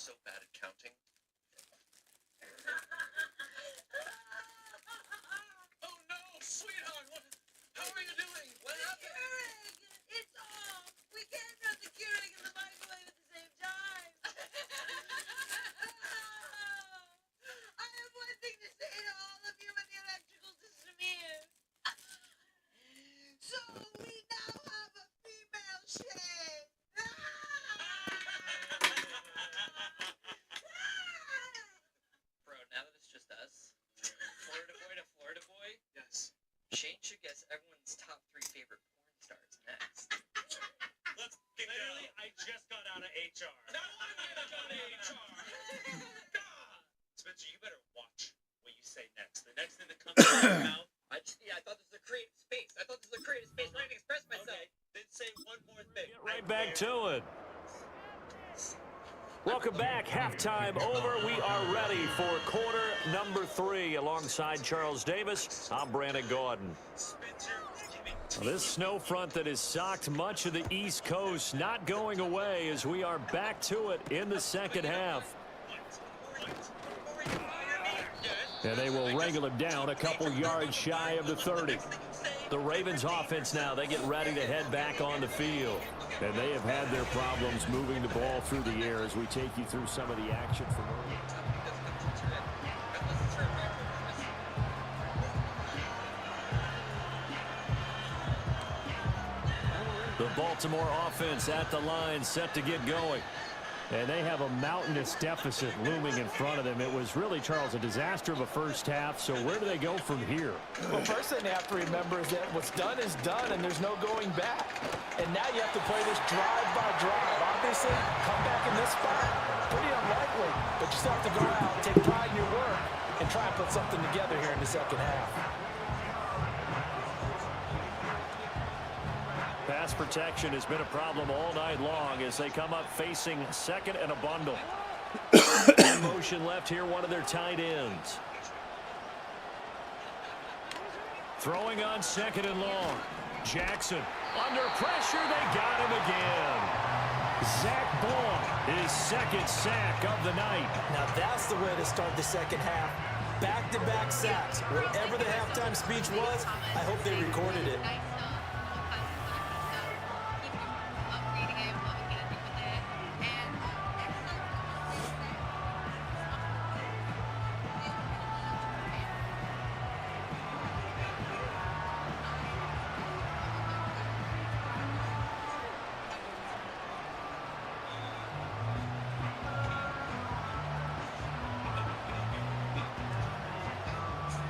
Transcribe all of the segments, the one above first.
so bad at counting. Oh no, sweetheart! How are you doing? What happened? Keurig! It's off! We can't run the Keurig in the microwave at the same time! I have one thing to say to all of you when the electrical system is. So we now have a female shade! Bro, now that it's just us, Florida boy to Florida boy, yes. Shane should guess everyone's top 3 favorite porn stars next. Let's get literally, I just got out of HR. Now I got out of HR. God. Spencer, you better watch what you say next. The next thing that comes out of your mouth. I thought this was a creative space. I thought this was a creative space where I can express myself. Okay, then say one more thing. Get right back to it. Welcome back. Halftime over. We are ready for quarter number 3. Alongside Charles Davis, I'm Brandon Gordon. Well, this snow front that has socked much of the East Coast not going away as we are back to it in the second half. And they will wrangle him down a couple yards shy of the 30. The Ravens offense now, they get ready to head back on the field. And they have had their problems moving the ball through the air as we take you through some of the action from early. The Baltimore offense at the line, set to get going. And they have a mountainous deficit looming in front of them. It was really, Charles, a disaster of a first half. So where do they go from here? Well, first thing you have to remember is that what's done is done, and there's no going back. And now you have to play this drive by drive. Obviously, come back in this spot, pretty unlikely. But you still have to go out, take pride in your work, and try and put something together here in the second half. Pass protection has been a problem all night long as they come up facing second and a bundle. Motion left here, one of their tight ends. Throwing on second and long. Jackson under pressure. They got him again. Zach Ball, his second sack of the night. Now that's the way to start the second half. Back-to-back sacks. Whatever the halftime speech was, I hope they recorded it.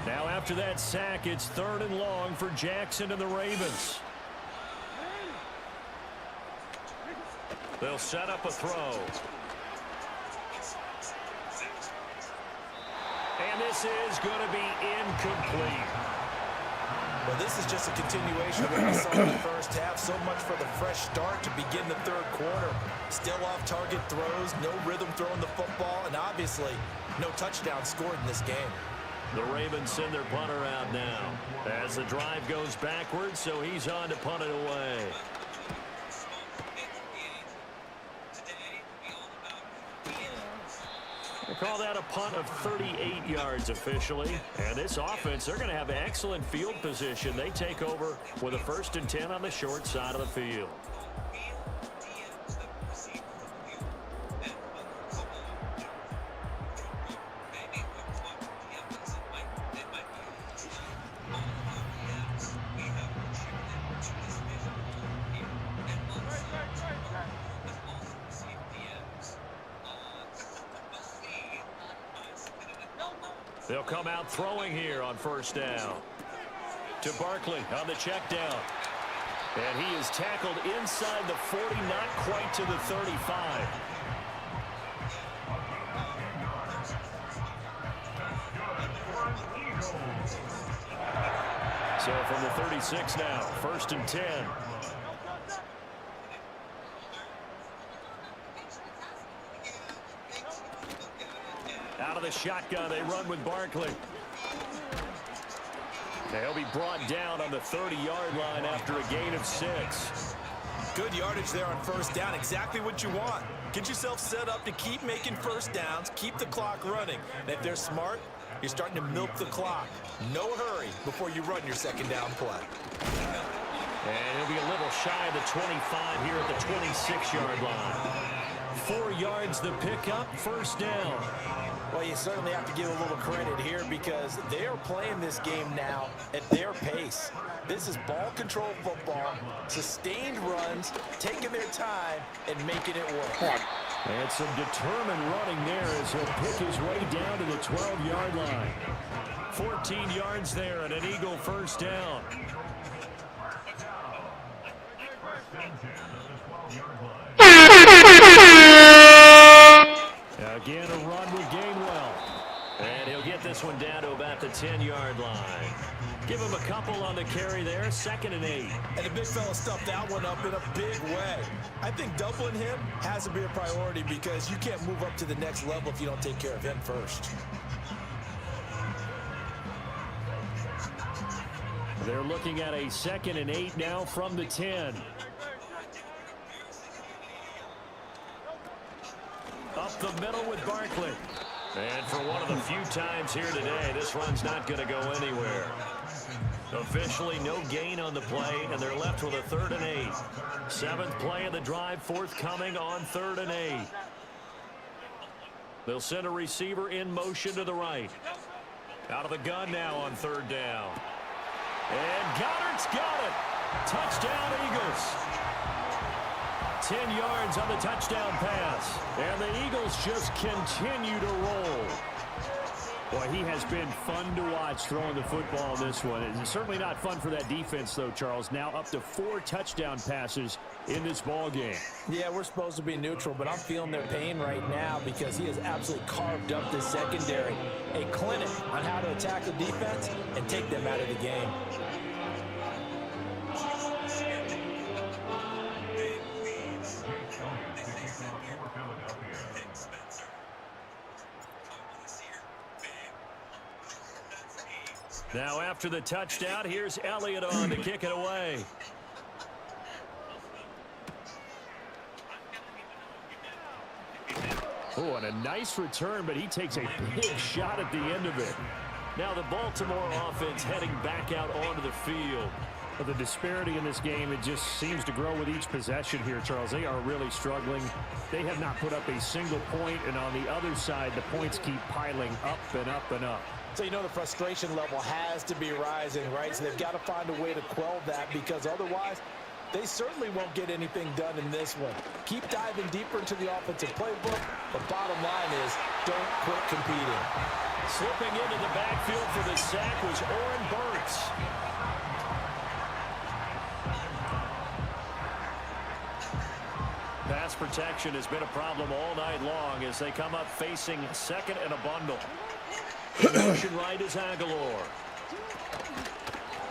Now after that sack, it's third and long for Jackson and the Ravens. They'll set up a throw. And this is going to be incomplete. Well, this is just a continuation of what we saw in the first half. So much for the fresh start to begin the third quarter. Still off-target throws, no rhythm throwing the football, and obviously no touchdown scored in this game. The Ravens send their punter out now as the drive goes backwards, so he's on to punt it away. They call that a punt of 38 yards officially. And this offense, they're going to have excellent field position. They take over with a 1st and 10 on the short side of the field. They'll come out throwing here on first down. To Barkley on the check down. And he is tackled inside the 40, not quite to the 35. So from the 36 now, 1st and 10. Out of the shotgun, they run with Barkley. He'll be brought down on the 30-yard line after a gain of 6. Good yardage there on first down, exactly what you want. Get yourself set up to keep making first downs, keep the clock running. And if they're smart, you're starting to milk the clock. No hurry before you run your second down play. And he'll be a little shy of the 25 here at the 26-yard line. 4 yards the pickup, first down. Well, you certainly have to give a little credit here because they are playing this game now at their pace. This is ball control football, sustained runs, taking their time, and making it work. And some determined running there as he'll pick his way down to the 12-yard line. 14 yards there and an Eagle first down. Again, a run with Gainwell. And he'll get this one down to about the 10-yard line. Give him a couple on the carry there, 2nd and 8. And the big fella stuffed that one up in a big way. I think doubling him has to be a priority because you can't move up to the next level if you don't take care of him first. They're looking at a 2nd and 8 now from the 10. Up the middle with Barkley. And for one of the few times here today, this run's not going to go anywhere. Officially no gain on the play, and they're left with a 3rd and 8. 7th play of the drive, forthcoming on 3rd and 8. They'll send a receiver in motion to the right. Out of the gun now on 3rd down. And Goddard's got it. Touchdown, Eagles. 10 yards on the touchdown pass. And the Eagles just continue to roll. Boy, he has been fun to watch throwing the football in this one. It's certainly not fun for that defense, though, Charles. Now up to 4 touchdown passes in this ball game. Yeah, we're supposed to be neutral, but I'm feeling their pain right now because he has absolutely carved up the secondary. A clinic on how to attack the defense and take them out of the game. Now after the touchdown, here's Elliott on to kick it away. Oh, and a nice return, but he takes a big shot at the end of it. Now the Baltimore offense heading back out onto the field. But the disparity in this game, it just seems to grow with each possession here, Charles. They are really struggling. They have not put up a single point, and on the other side, the points keep piling up and up and up. So you know the frustration level has to be rising, right? So they've got to find a way to quell that because otherwise they certainly won't get anything done in this one. Keep diving deeper into the offensive playbook. The bottom line is don't quit competing. Slipping into the backfield for the sack was Oren Burks. Pass protection has been a problem all night long as they come up facing 2nd and a bundle. Motion right is Aguilar.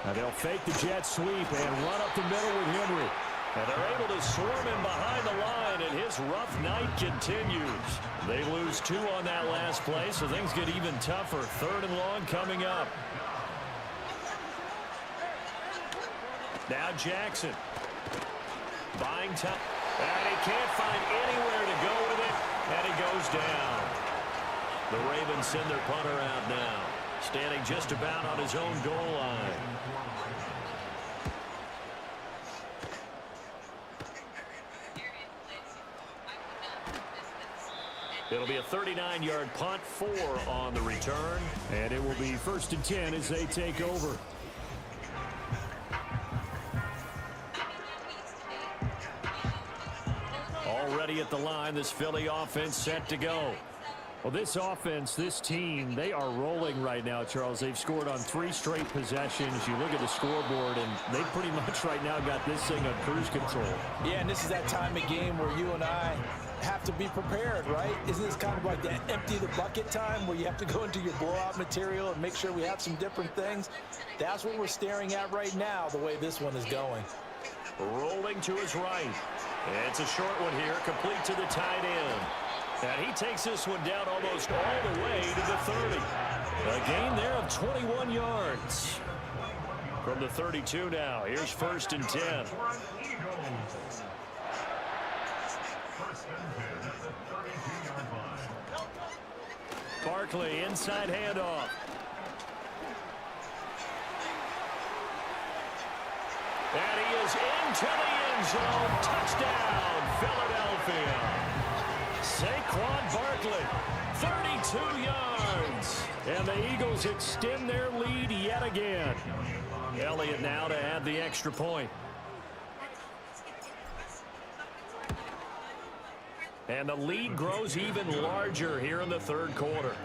Now they'll fake the jet sweep and run up the middle with Henry. And they're able to swarm him behind the line, and his rough night continues. They lose 2 on that last play, so things get even tougher. 3rd and long coming up. Now Jackson. Buying time. And he can't find anywhere to go with it, and he goes down. The Ravens send their punter out now, standing just about on his own goal line. It'll be a 39-yard punt, 4 on the return, and it will be 1st and 10 as they take over. Already at the line, this Philly offense set to go. Well, this offense, this team, they are rolling right now, Charles. They've scored on 3 straight possessions. You look at the scoreboard, and they pretty much right now got this thing on cruise control. Yeah, and this is that time of game where you and I have to be prepared, right? Isn't this kind of like the empty the bucket time where you have to go into your blowout material and make sure we have some different things? That's what we're staring at right now, the way this one is going. Rolling to his right. It's a short one here, complete to the tight end. And he takes this one down almost all the way to the 30. A gain there of 21 yards. From the 32 now, here's 1st and 10. Barkley, inside handoff. And he is into the end zone. Touchdown, Philadelphia. Saquon Barkley, 32 yards. And the Eagles extend their lead yet again. Elliott now to add the extra point. And the lead grows even larger here in the 3rd quarter.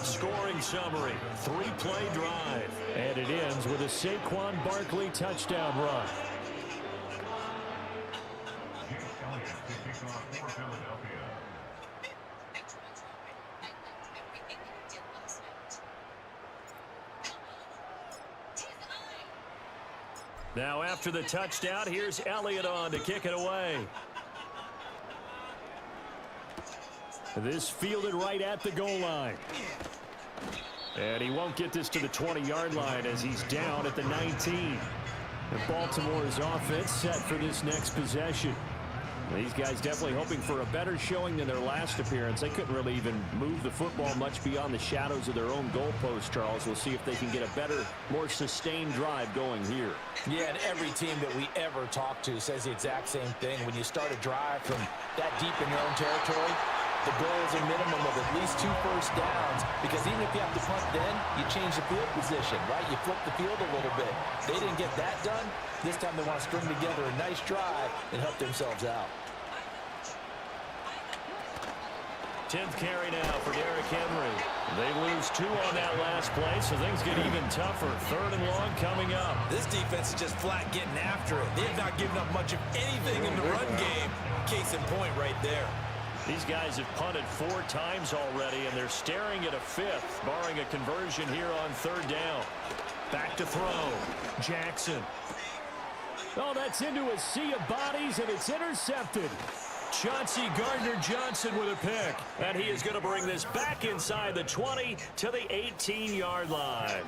Scoring summary, 3-play drive. And it ends with a Saquon Barkley touchdown run. Now after the touchdown, here's Elliott on to kick it away. This fielded right at the goal line. And he won't get this to the 20-yard line as he's down at the 19. And Baltimore's offense set for this next possession. These guys definitely hoping for a better showing than their last appearance. They couldn't really even move the football much beyond the shadows of their own goalpost, Charles. We'll see if they can get a better, more sustained drive going here. Yeah, and every team that we ever talk to says the exact same thing. When you start a drive from that deep in your own territory, the goal is a minimum of at least 2 first downs, because even if you have to punt then, you change the field position, right? You flip the field a little bit. They didn't get that done. This time they want to string together a nice drive and help themselves out. 10th carry now for Derrick Henry. They lose 2 on that last play, so things get even tougher. 3rd and long coming up. This defense is just flat getting after it. They have not given up much of anything in the run game. Case in point right there. These guys have punted 4 times already, and they're staring at a 5th, barring a conversion here on 3rd down. Back to throw. Jackson. Oh, that's into a sea of bodies, and it's intercepted. Chauncey Gardner-Johnson with a pick. And he is going to bring this back inside the 20 to the 18-yard line.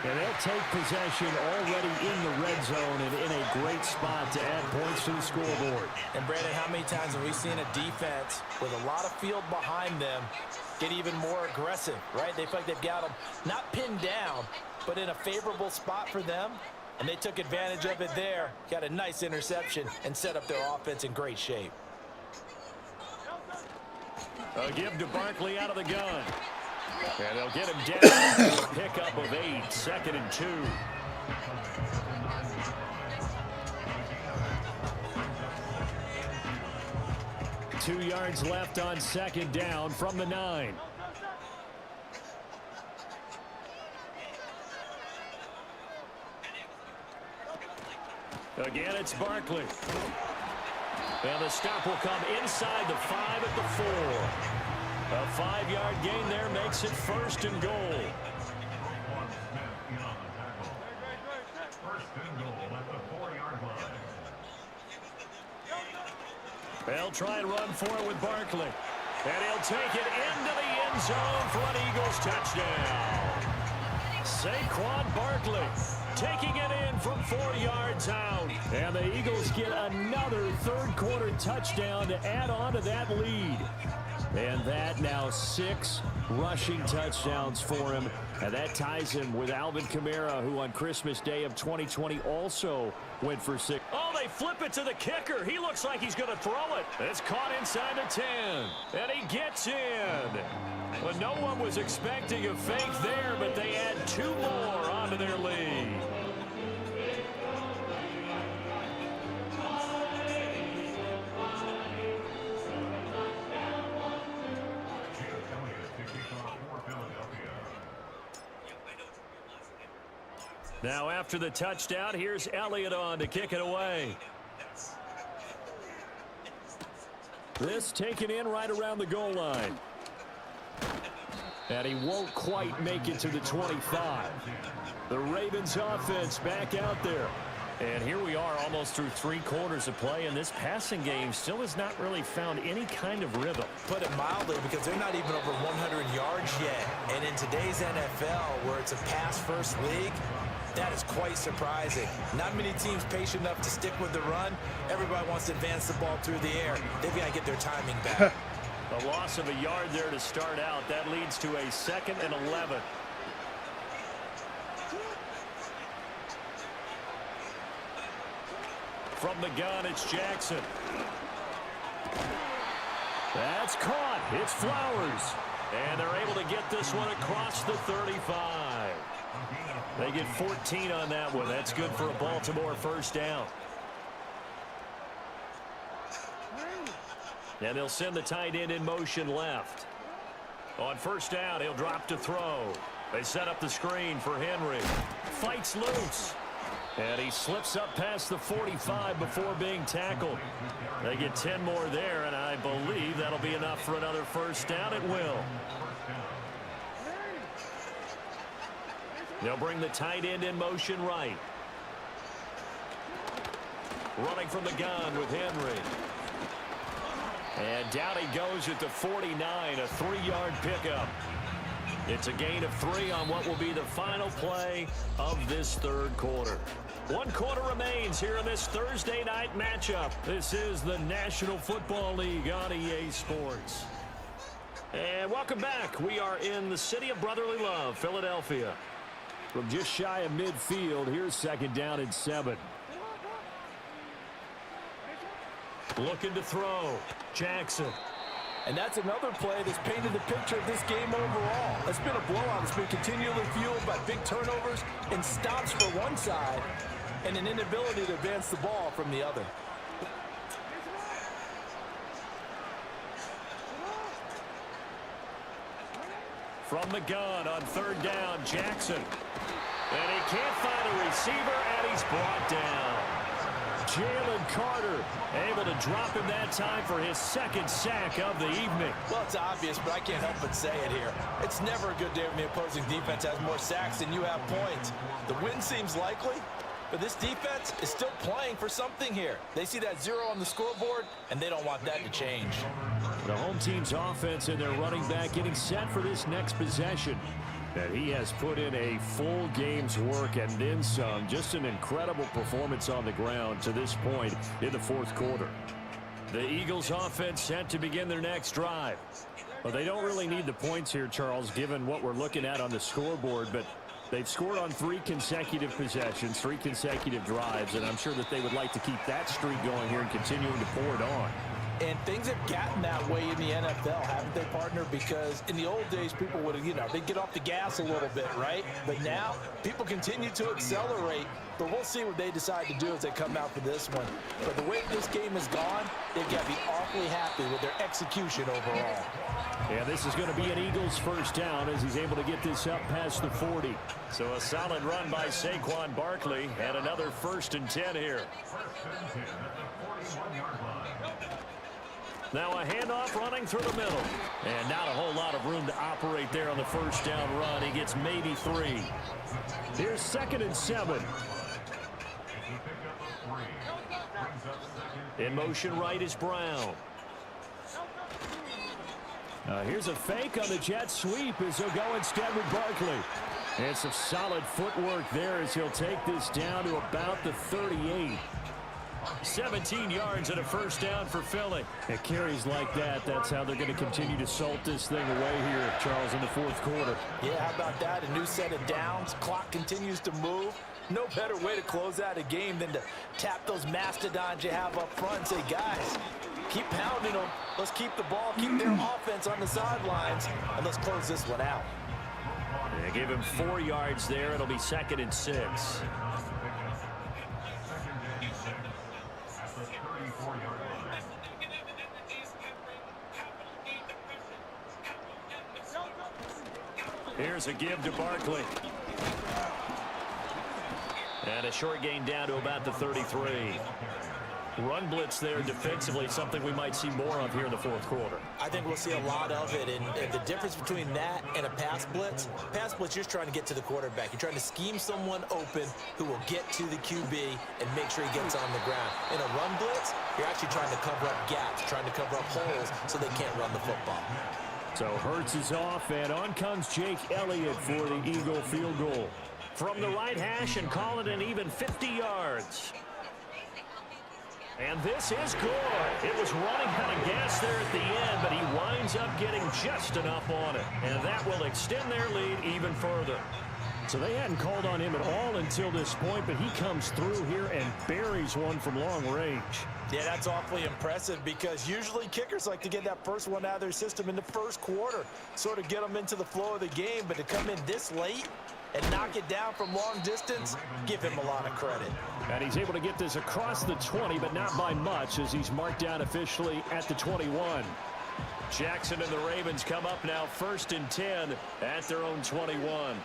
And they'll take possession already in the red zone and in a great spot to add points to the scoreboard. And, Brandon, how many times have we seen a defense with a lot of field behind them get even more aggressive, right? They feel like they've got them not pinned down, but in a favorable spot for them. And they took advantage of it there, got a nice interception, and set up their offense in great shape. A give to Barkley out of the gun. And they'll get him down for a pickup of 8, 2nd and 2. Two yards left on 2nd down from the 9. Again, it's Barkley. And the stop will come inside the 5 at the 4. A 5-yard gain there makes it 1st and goal. They'll try and run for it with Barkley. And he'll take it into the end zone for an Eagles touchdown. Saquon Barkley taking it in from 4 yards out. And the Eagles get another 3rd quarter touchdown to add on to that lead. And that now 6 rushing touchdowns for him. And that ties him with Alvin Kamara, who on Christmas Day of 2020 also went for 6. Oh, they flip it to the kicker. He looks like he's going to throw it. It's caught inside the 10. And he gets in. Well, no one was expecting a fake there, but they add 2 more onto their lead. Now after the touchdown, here's Elliott on to kick it away. This taken in right around the goal line. And he won't quite make it to the 25. The Ravens offense back out there. And here we are almost through 3 quarters of play, and this passing game still has not really found any kind of rhythm. Put it mildly, because they're not even over 100 yards yet. And in today's NFL, where it's a pass-first league, That is quite surprising. Not many teams patient enough to stick with the run. Everybody wants to advance the ball through the air. They've got to get their timing back. A loss of a yard there to start out. That leads to a 2nd and 11. From the gun, it's Jackson. That's caught. It's Flowers. And they're able to get this one across the 35. They get 14 on that one. That's good for a Baltimore first down. And they'll send the tight end in motion left. On first down, he'll drop to throw. They set up the screen for Henry. Fights loose. And he slips up past the 45 before being tackled. They get 10 more there, and I believe that'll be enough for another first down. It will. They'll bring the tight end in motion right. Running from the gun with Henry. And down he goes at the 49, a 3-yard pickup. It's a gain of 3 on what will be the final play of this third quarter. 1 quarter remains here in this Thursday night matchup. This is the National Football League on EA Sports. And welcome back. We are in the city of brotherly love, Philadelphia. From just shy of midfield, here's 2nd down and 7. Looking to throw. Jackson. And that's another play that's painted the picture of this game overall. It's been a blowout. It's been continually fueled by big turnovers and stops for one side and an inability to advance the ball from the other. From the gun on 3rd down, Jackson. And he can't find a receiver, and he's brought down. Jalen Carter able to drop him that time for his 2nd sack of the evening. Well, it's obvious, but I can't help but say it here. It's never a good day when the opposing defense has more sacks than you have points. The win seems likely, but this defense is still playing for something here. They see that 0 on the scoreboard, and they don't want that to change. The home team's offense and their running back getting set for this next possession. And he has put in a full game's work and then some. Just an incredible performance on the ground to this point in the 4th quarter. The Eagles offense set to begin their next drive. Well, they don't really need the points here, Charles, given what we're looking at on the scoreboard, but they've scored on 3 consecutive possessions, 3 consecutive drives, and I'm sure that they would like to keep that streak going here and continuing to pour it on. And things have gotten that way in the NFL, haven't they, partner? Because in the old days, people would have, they'd get off the gas a little bit, right? But now, people continue to accelerate. But we'll see what they decide to do as they come out for this one. But the way this game has gone, they've got to be awfully happy with their execution overall. Yeah, this is going to be an Eagles first down as he's able to get this up past the 40. So a solid run by Saquon Barkley and another 1st and 10 here. Now a handoff running through the middle. And not a whole lot of room to operate there on the first down run. He gets maybe 3. Here's 2nd and 7. In motion right is Brown. Here's a fake on the jet sweep as he'll go instead with Barkley. And some solid footwork there as he'll take this down to about the 38. 17 yards and a first down for Philly. It carries like that. That's how they're going to continue to salt this thing away here, Charles, in the 4th quarter. Yeah, how about that? A new set of downs. Clock continues to move. No better way to close out a game than to tap those mastodons you have up front and say, guys, keep pounding them. Let's keep the ball, keep their offense on the sidelines, and let's close this one out. They give him 4 yards there. It'll be 2nd and 6. Here's a give to Barkley. And a short gain down to about the 33. Run blitz there defensively, something we might see more of here in the 4th quarter. I think we'll see a lot of it, and the difference between that and a pass blitz, you're just trying to get to the quarterback. You're trying to scheme someone open who will get to the QB and make sure he gets on the ground. In a run blitz, you're actually trying to cover up gaps, trying to cover up holes so they can't run the football. So Hurts is off, and on comes Jake Elliott for the Eagle field goal. from the right hash and call it an even 50 yards. And this is good. It was running out of gas there at the end, but he winds up getting just enough on it. And that will extend their lead even further. So they hadn't called on him at all until this point, but he comes through here and buries one from long range. Yeah, that's awfully impressive because usually kickers like to get that first one out of their system in the first quarter, sort of get them into the flow of the game, but to come in this late and knock it down from long distance, give him a lot of credit. And he's able to get this across the 20, but not by much as he's marked down officially at the 21. Jackson and the Ravens come up now 1st and 10 at their own 21.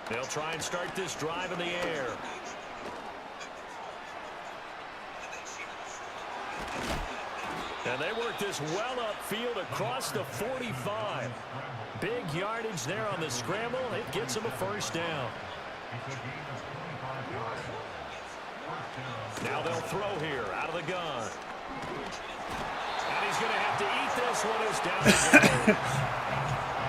They'll try and start this drive in the air. And they work this well upfield across the 45. Big yardage there on the scramble. It gets them a first down. Now they'll throw here out of the gun. And he's going to have to eat this one as down.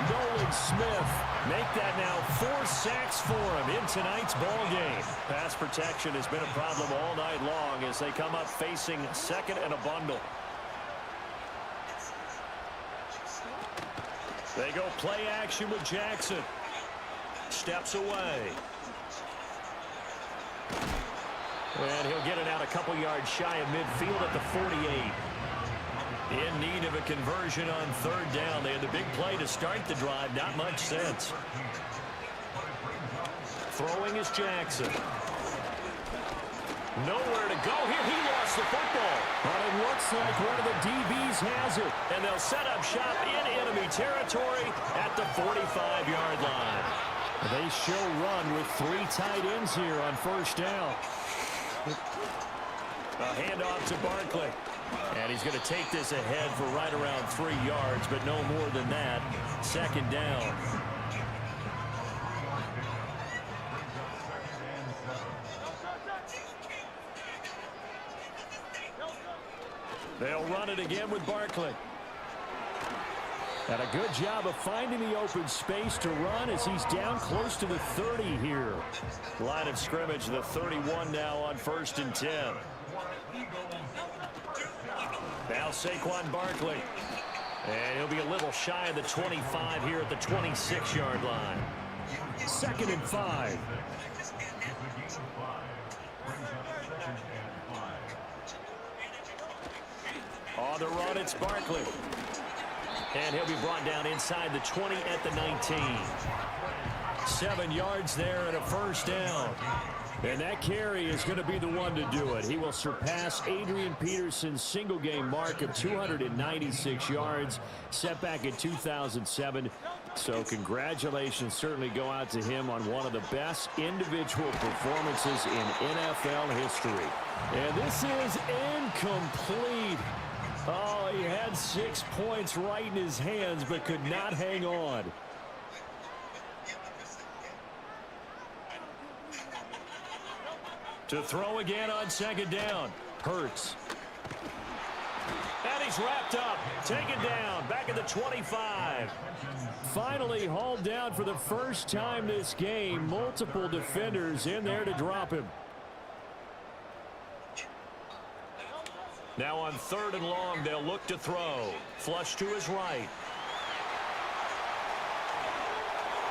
Nolan Smith. Make that now 4 sacks for him in tonight's ball game. Pass protection has been a problem all night long as they come up facing second and a bundle. They go play action with Jackson. Steps away. And he'll get it out a couple yards shy of midfield at the 48. In need of a conversion on 3rd down. They had the big play to start the drive. Not much sense. Throwing is Jackson. Nowhere to go here. He lost the football. But it looks like one of the DBs has it. And they'll set up shop in enemy territory at the 45-yard line. They show run with 3 tight ends here on 1st down. A handoff to Barkley. And he's going to take this ahead for right around 3 yards, but no more than that. 2nd down. They'll run it again with Barkley. And a good job of finding the open space to run as he's down close to the 30 here. Line of scrimmage, the 31 now on 1st and 10. Now Saquon Barkley. And he'll be a little shy of the 25 here at the 26-yard line. 2nd and 5. On the run, it's Barkley. And he'll be brought down inside the 20 at the 19. 7 yards there and a first down. And that carry is going to be the one to do it. He will surpass Adrian Peterson's single-game mark of 296 yards, set back in 2007. So congratulations certainly go out to him on one of the best individual performances in NFL history. And this is incomplete. Oh, he had 6 points right in his hands, but could not hang on. To throw again on 2nd down. Hurts. And he's wrapped up. Taken down. Back at the 25. Finally hauled down for the first time this game. Multiple defenders in there to drop him. Now on 3rd and long, they'll look to throw. Flush to his right.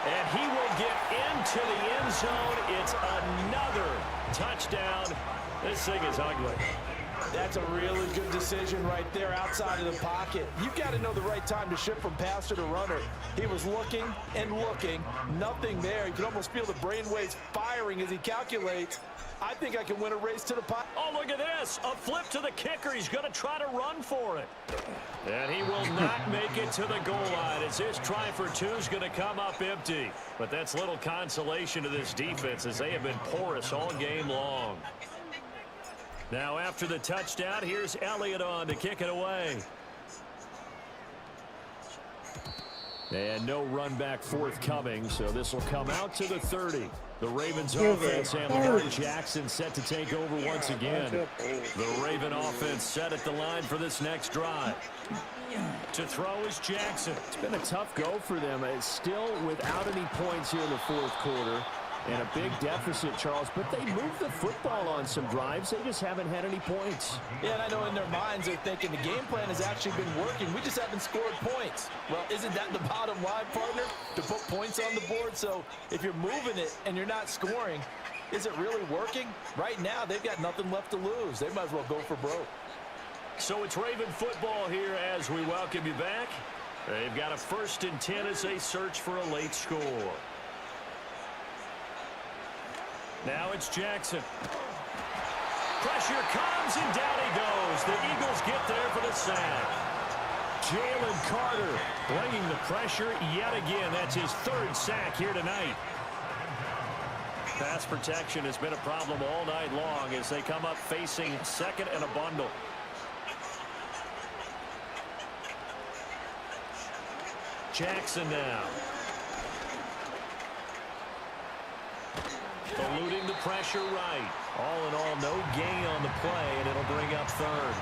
And he will get into the end zone. It's another touchdown. This thing is ugly. That's a really good decision right there outside of the pocket. You've got to know the right time to shift from passer to runner. He was looking and looking. Nothing there. You can almost feel the brainwaves firing as he calculates. I think I can win a race to the pot. Oh, look at this. A flip to the kicker. He's going to try to run for it. And he will not make it to the goal line as this try for 2 is going to come up empty. But that's little consolation to this defense as they have been porous all game long. Now after the touchdown, here's Elliott on to kick it away. And no run back forthcoming, so this will come out to the 30. The Ravens offense and Lamar Jackson set to take over once again. The Raven offense set at the line for this next drive. To throw is Jackson. It's been a tough go for them. It's still without any points here in the fourth quarter. And a big deficit, Charles, but they moved the football on some drives. They just haven't had any points. Yeah, and I know in their minds they're thinking the game plan has actually been working. We just haven't scored points. Well, isn't that the bottom line, partner? To put points on the board? So if you're moving it and you're not scoring, is it really working? Right now, they've got nothing left to lose. They might as well go for broke. So it's Raven football here as we welcome you back. They've got a 1st and 10 as they search for a late score. Now it's Jackson. Pressure comes, and down he goes. The Eagles get there for the sack. Jalen Carter bringing the pressure yet again. That's his 3rd sack here tonight. Pass protection has been a problem all night long as they come up facing 2nd and a bundle. Jackson now. Eluding the pressure right. All in all, no gain on the play, and it'll bring up 3rd.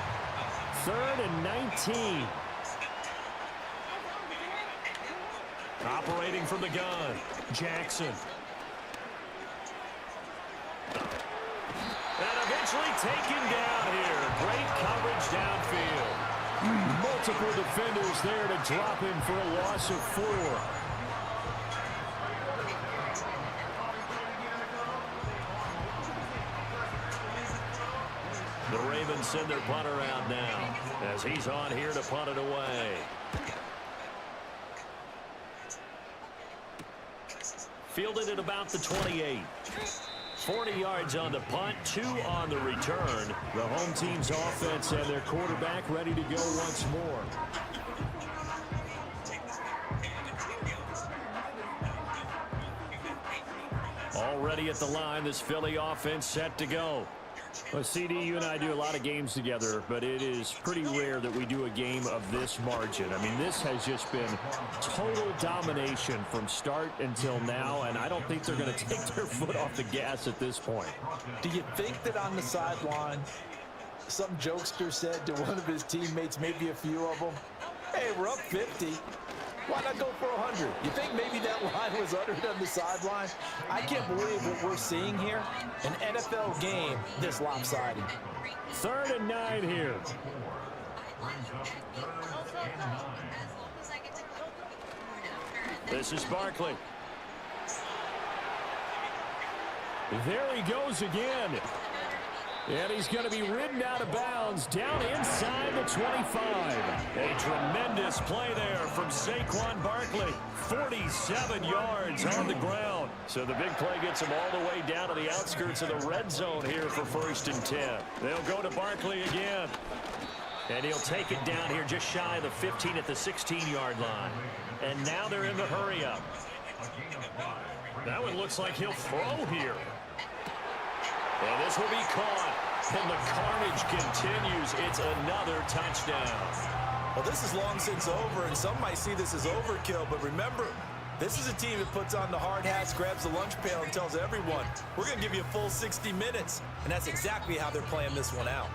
3rd and 19. Operating from the gun, Jackson. And eventually taken down here. Great coverage downfield. Multiple defenders there to drop him for a loss of 4. The Ravens send their punter out now as he's on here to punt it away. Fielded at about the 28. 40 yards on the punt, 2 on the return. The home team's offense and their quarterback ready to go once more. Already at the line, this Philly offense set to go. Well, CD, you and I do a lot of games together, but it is pretty rare that we do a game of this margin. I mean, this has just been total domination from start until now, and I don't think they're going to take their foot off the gas at this point. Do you think that on the sideline, some jokester said to one of his teammates, maybe a few of them, hey, we're up 50. Why not go for 100? You think maybe that line was uttered on the sideline? I can't believe what we're seeing here. An NFL game this lopsided. 3rd and 9 here. This is Barkley. There he goes again. And he's going to be ridden out of bounds down inside the 25. A tremendous play there from Saquon Barkley. 47 yards on the ground. So the big play gets him all the way down to the outskirts of the red zone here for 1st and 10. They'll go to Barkley again. And he'll take it down here just shy of the 15 at the 16-yard line. And now they're in the hurry-up. That one looks like he'll throw here. And this will be caught. And the carnage continues. It's another touchdown. Well, this is long since over, and some might see this as overkill. But remember, this is a team that puts on the hard hats, grabs the lunch pail, and tells everyone, we're going to give you a full 60 minutes. And that's exactly how they're playing this one out.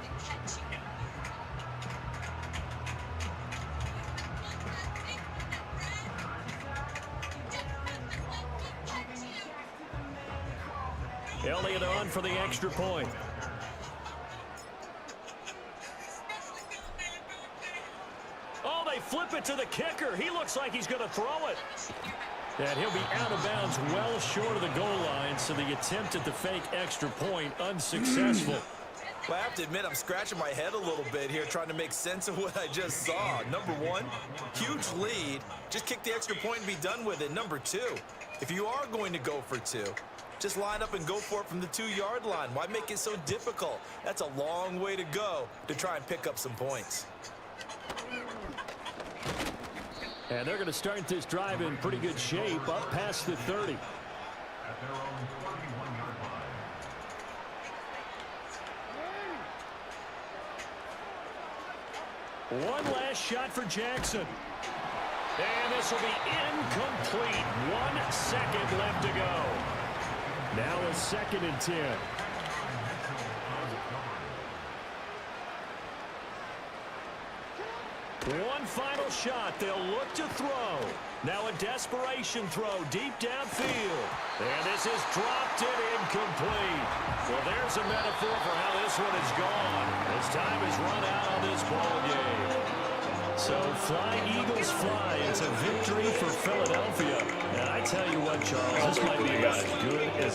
Elliott on for the extra point. Oh, they flip it to the kicker. He looks like he's going to throw it. And he'll be out of bounds well short of the goal line, so the attempt at the fake extra point unsuccessful. Well, I have to admit, I'm scratching my head a little bit here trying to make sense of what I just saw. Number one, huge lead. Just kick the extra point and be done with it. Number two, if you are going to go for 2, just line up and go for it from the 2-yard line. Why make it so difficult? That's a long way to go to try and pick up some points. And they're going to start this drive in pretty good shape up past the 30. One last shot for Jackson. And this will be incomplete. 1 second left to go. Now a 2nd and 10. One final shot. They'll look to throw. Now a desperation throw deep downfield. And this is dropped it incomplete. Well, there's a metaphor for how this one is gone. As time has run out on this ball game. So fly, Eagles, fly. It's a victory for Philadelphia. And I tell you what, Charles, this might be about as good as